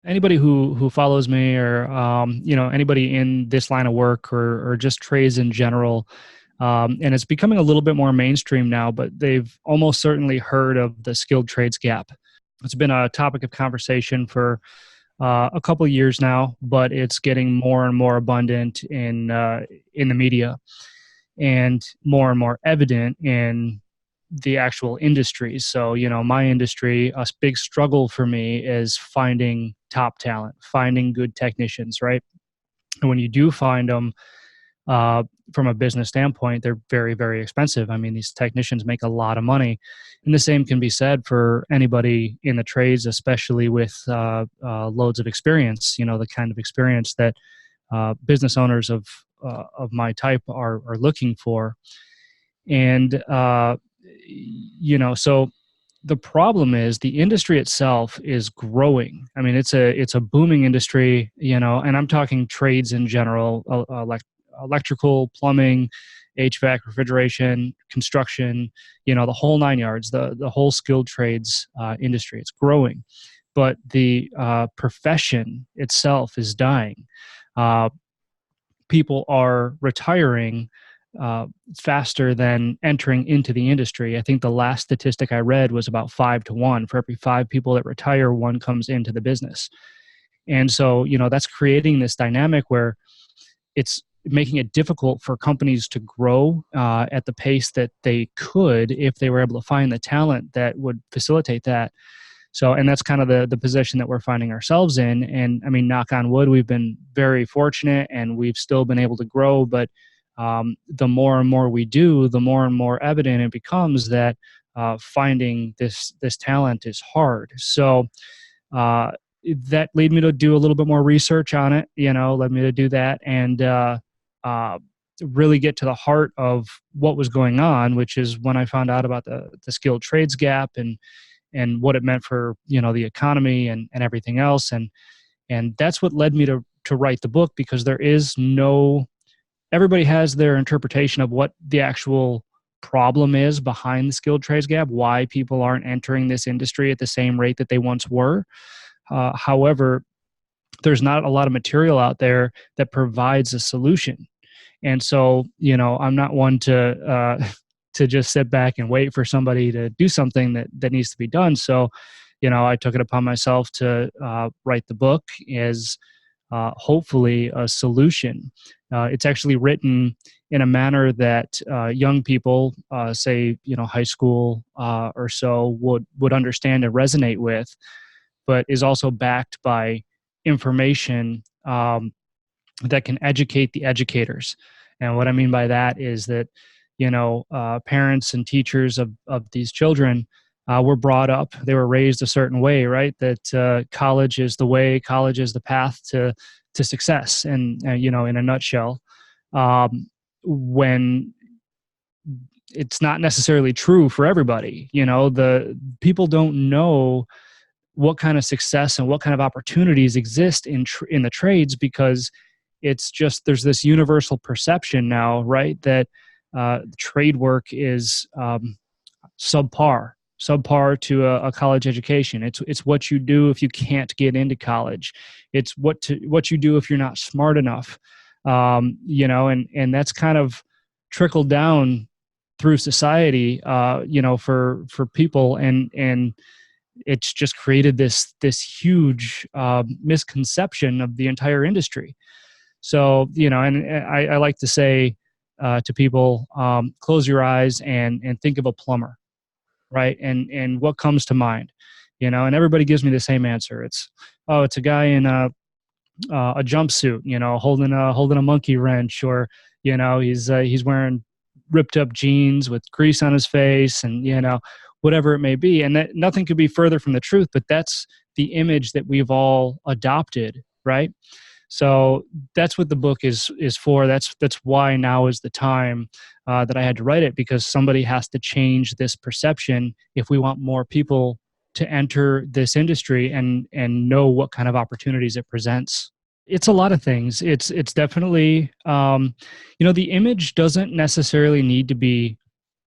Anybody who follows me or anybody in this line of work or just trades in general, and it's becoming a little bit more mainstream now, but they've almost certainly heard of the skilled trades gap. It's been a topic of conversation for a couple of years now, but it's getting more and more abundant in the media and more evident in the actual industries. So, my industry, a big struggle for me is finding top talent, finding good technicians, right? And when you do find them, uh, from a business standpoint, they're very, very expensive. I mean, these technicians make a lot of money. And the same can be said for anybody in the trades, especially with loads of experience, the kind of experience that business owners of my type are looking for. And, so the problem is the industry itself is growing. I mean, it's a booming industry, and I'm talking trades in general, electrical, plumbing, HVAC, refrigeration, construction, the whole nine yards, the whole skilled trades industry. It's growing, but the profession itself is dying. Uh, People are retiring faster than entering into the industry. I think the last statistic I read was about 5 to 1. For every five people that retire, one comes into the business. And so, that's creating this dynamic where it's making it difficult for companies to grow at the pace that they could if they were able to find the talent that would facilitate that. So, and that's kind of the position that we're finding ourselves in. And I mean, knock on wood, we've been very fortunate and we've still been able to grow. But the more and more we do, the more and more evident it becomes that finding this talent is hard. So uh, that led me to do a little bit more research on it. Led me to do that and uh, really get to the heart of what was going on, which is when I found out about the skilled trades gap and what it meant for the economy and everything else, and that's what led me to write the book, because there is no everybody has their interpretation of what the actual problem is behind the skilled trades gap, why people aren't entering this industry at the same rate that they once were. However, there's not a lot of material out there that provides a solution. And so, I'm not one to just sit back and wait for somebody to do something that needs to be done. So, I took it upon myself to write the book as hopefully a solution. It's actually written in a manner that young people, say, high school or so, would understand and resonate with, but is also backed by information that can educate the educators. And what I mean by that is that, parents and teachers of these children were brought up, they were raised a certain way, right? That college is the way, college is the path to success. And, in a nutshell, when it's not necessarily true for everybody, the people don't know what kind of success and what kind of opportunities exist in the trades, because it's just there's this universal perception now, right, that trade work is subpar to a college education. It's what you do if you can't get into college. It's what you do if you're not smart enough. And that's kind of trickled down through society, for people, and it's just created this huge misconception of the entire industry. So, and I like to say to people, close your eyes and think of a plumber, right? And what comes to mind, and everybody gives me the same answer. It's a guy in a jumpsuit, holding a monkey wrench, or he's wearing ripped up jeans with grease on his face, and whatever it may be. And that nothing could be further from the truth, but that's the image that we've all adopted, right? So that's what the book is for. That's why now is the time that I had to write it, because somebody has to change this perception if we want more people to enter this industry and know what kind of opportunities it presents. It's a lot of things. It's definitely the image doesn't necessarily need to be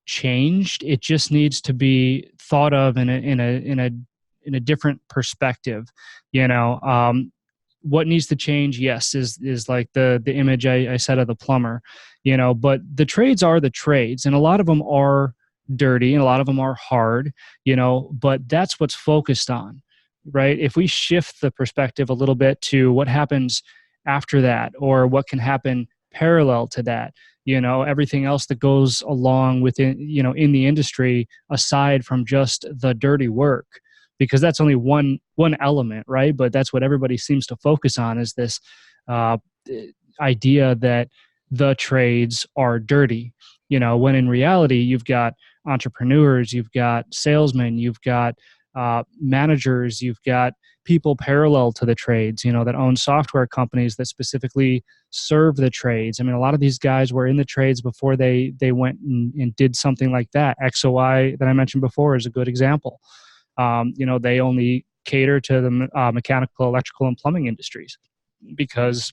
changed. It just needs to be thought of in a in a different perspective. You know, what needs to change, yes, is like the image I said of the plumber, you know, but the trades are the trades, and a lot of them are dirty and a lot of them are hard, you know, but that's what's focused on, right? If we shift the perspective a little bit to what happens after that, or what can happen parallel to that, you know, everything else that goes along within, you know, in the industry, aside from just the dirty work, because that's only one element, right? But that's what everybody seems to focus on, is this uh, idea that the trades are dirty, you know, when in reality you've got entrepreneurs, you've got salesmen, you've got managers, you've got people parallel to the trades, you know, that own software companies that specifically serve the trades. I mean, a lot of these guys were in the trades before they went and did something like that. XOI that I mentioned before is a good example. You know, they only cater to the mechanical, electrical, and plumbing industries because,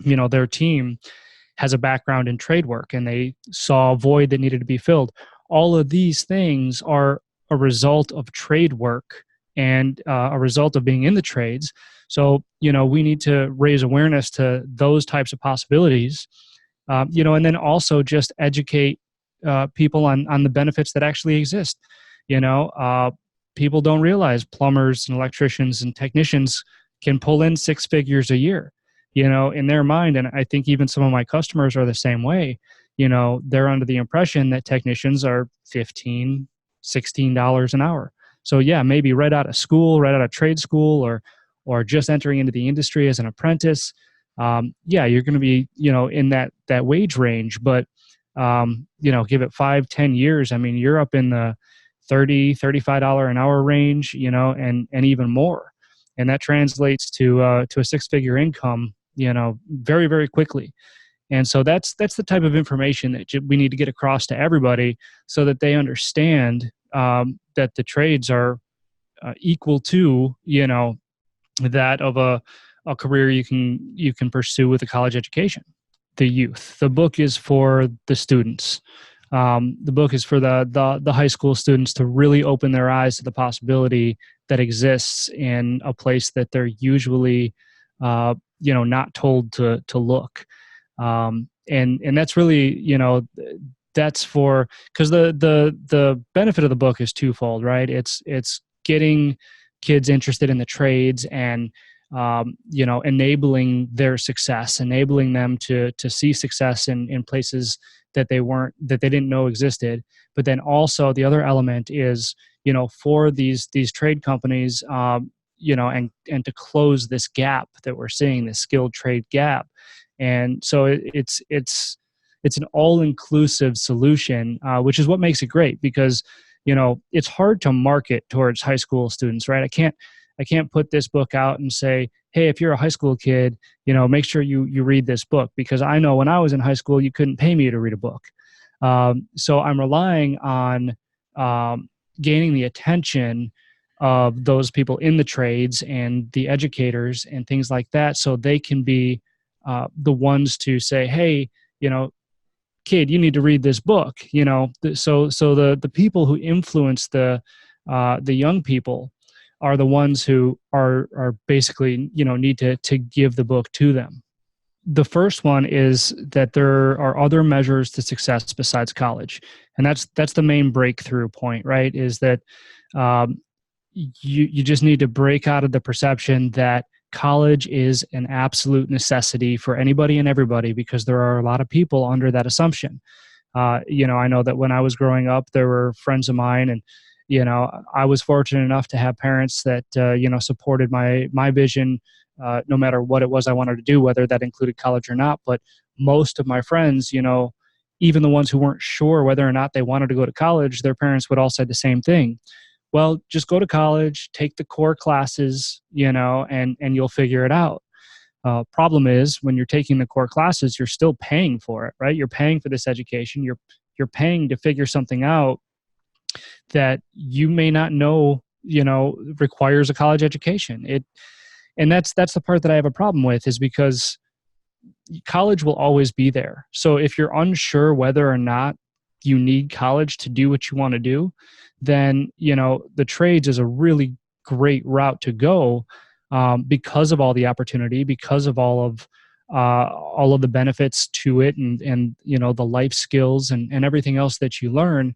you know, their team has a background in trade work and they saw a void that needed to be filled. All of these things are a result of trade work and a result of being in the trades. So, you know, we need to raise awareness to those types of possibilities, you know, and then also just educate people on the benefits that actually exist. You know, people don't realize plumbers and electricians and technicians can pull in six figures a year, you know, in their mind. And I think even some of my customers are the same way. You know, they're under the impression that technicians are $15, $16 an hour. So yeah, maybe right out of school, right out of trade school, or just entering into the industry as an apprentice. Yeah, you're going to be, you know, in that wage range, but you know, give it 5-10 years. I mean, you're up in the $30-$35 an hour range, you know, and even more. And that translates to a six-figure income, you know, very, very quickly. And so that's the type of information that we need to get across to everybody, so that they understand that the trades are equal to, you know, that of a career you can pursue with a college education. The youth. The book is for the students. The book is for the high school students to really open their eyes to the possibility that exists in a place that they're usually, you know, not told to look. And that's really, you know, that's for, because the benefit of the book is twofold, right? It's getting kids interested in the trades and you know, enabling their success, enabling them to see success in places that they didn't know existed. But then also the other element is, you know, for these trade companies, you know, and to close this gap that we're seeing, this skilled trade gap. And so it's an all-inclusive solution, which is what makes it great, because, you know, it's hard to market towards high school students, right? I can't put this book out and say, hey, if you're a high school kid, you know, make sure you read this book, because I know when I was in high school, you couldn't pay me to read a book. So I'm relying on gaining the attention of those people in the trades and the educators and things like that, so they can be the ones to say, hey, you know, kid, you need to read this book. You know, so the people who influence the young people are the ones who are basically, you know, need to give the book to them. The first one is that there are other measures to success besides college, and that's the main breakthrough point, right? Is that you just need to break out of the perception that college is an absolute necessity for anybody and everybody, because there are a lot of people under that assumption. You know, I know that when I was growing up, there were friends of mine, and you know, I was fortunate enough to have parents that you know, supported my vision, no matter what it was I wanted to do, whether that included college or not. But most of my friends, you know, even the ones who weren't sure whether or not they wanted to go to college, their parents would all say the same thing. Well, just go to college, take the core classes, you know, and you'll figure it out. Problem is, when you're taking the core classes, you're still paying for it, right? You're paying for this education. You're paying to figure something out that you may not know, you know, requires a college education. And that's the part that I have a problem with, is because college will always be there. So if you're unsure whether or not you need college to do what you want to do, then, you know, the trades is a really great route to go, because of all the opportunity, because of all of the benefits to it, and the life skills and everything else that you learn.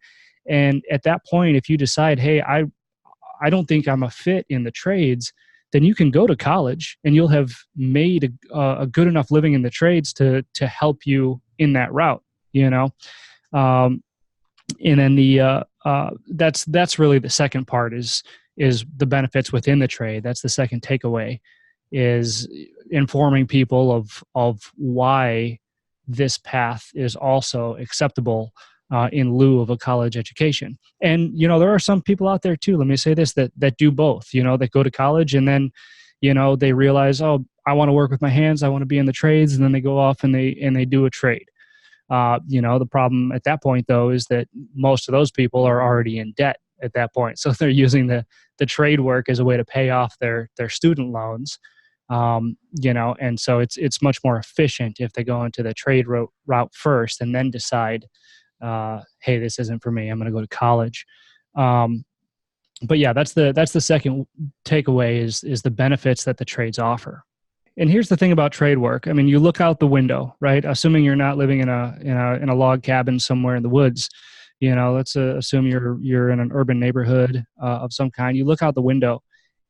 And at that point, if you decide, hey, I don't think I'm a fit in the trades, then you can go to college and you'll have made a good enough living in the trades to help you in that route, you know. Um, and then that's really the second part, is the benefits within the trade. That's the second takeaway, is informing people of why this path is also acceptable, in lieu of a college education. And there are some people out there too, let me say this, that do both, that go to college and then they realize, oh, I want to work with my hands, I want to be in the trades, and then they go off and they do a trade. The problem at that point, though, is that most of those people are already in debt at that point. So they're using the trade work as a way to pay off their student loans. And so it's much more efficient if they go into the trade route first and then decide, hey, this isn't for me, I'm going to go to college. But yeah, that's the second takeaway, is the benefits that the trades offer. And here's the thing about trade work. I mean, you look out the window, right? Assuming you're not living in a log cabin somewhere in the woods, let's assume you're in an urban neighborhood of some kind. You look out the window,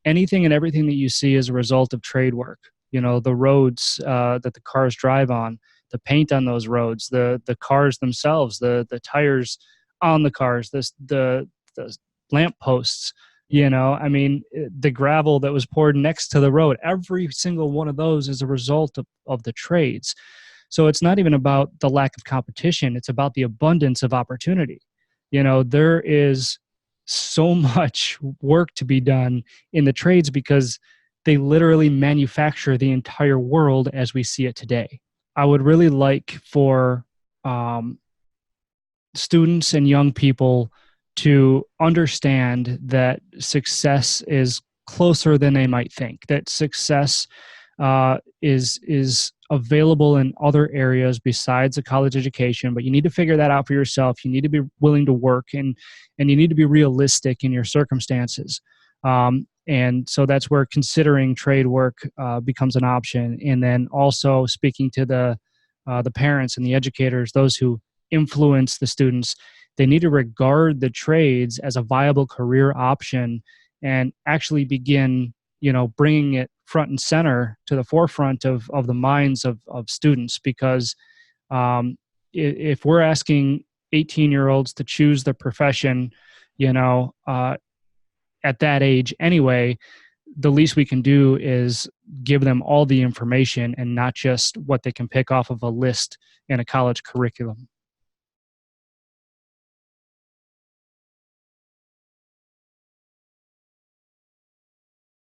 anything and everything that you see is a result of trade work. The roads that the cars drive on, the paint on those roads, the cars themselves, the tires on the cars, the lamp posts. I mean, the gravel that was poured next to the road, every single one of those is a result of the trades. So it's not even about the lack of competition. It's about the abundance of opportunity. There is so much work to be done in the trades because they literally manufacture the entire world as we see it today. I would really like for students and young people to understand that success is closer than they might think, that success is available in other areas besides a college education, but you need to figure that out for yourself. You need to be willing to work, and you need to be realistic in your circumstances. And so that's where considering trade work becomes an option. And then also speaking to the parents and the educators, those who influence the students, they need to regard the trades as a viable career option and actually begin, bringing it front and center to the forefront of the minds of students. Because if we're asking 18-year-olds to choose their profession, at that age anyway, the least we can do is give them all the information and not just what they can pick off of a list in a college curriculum.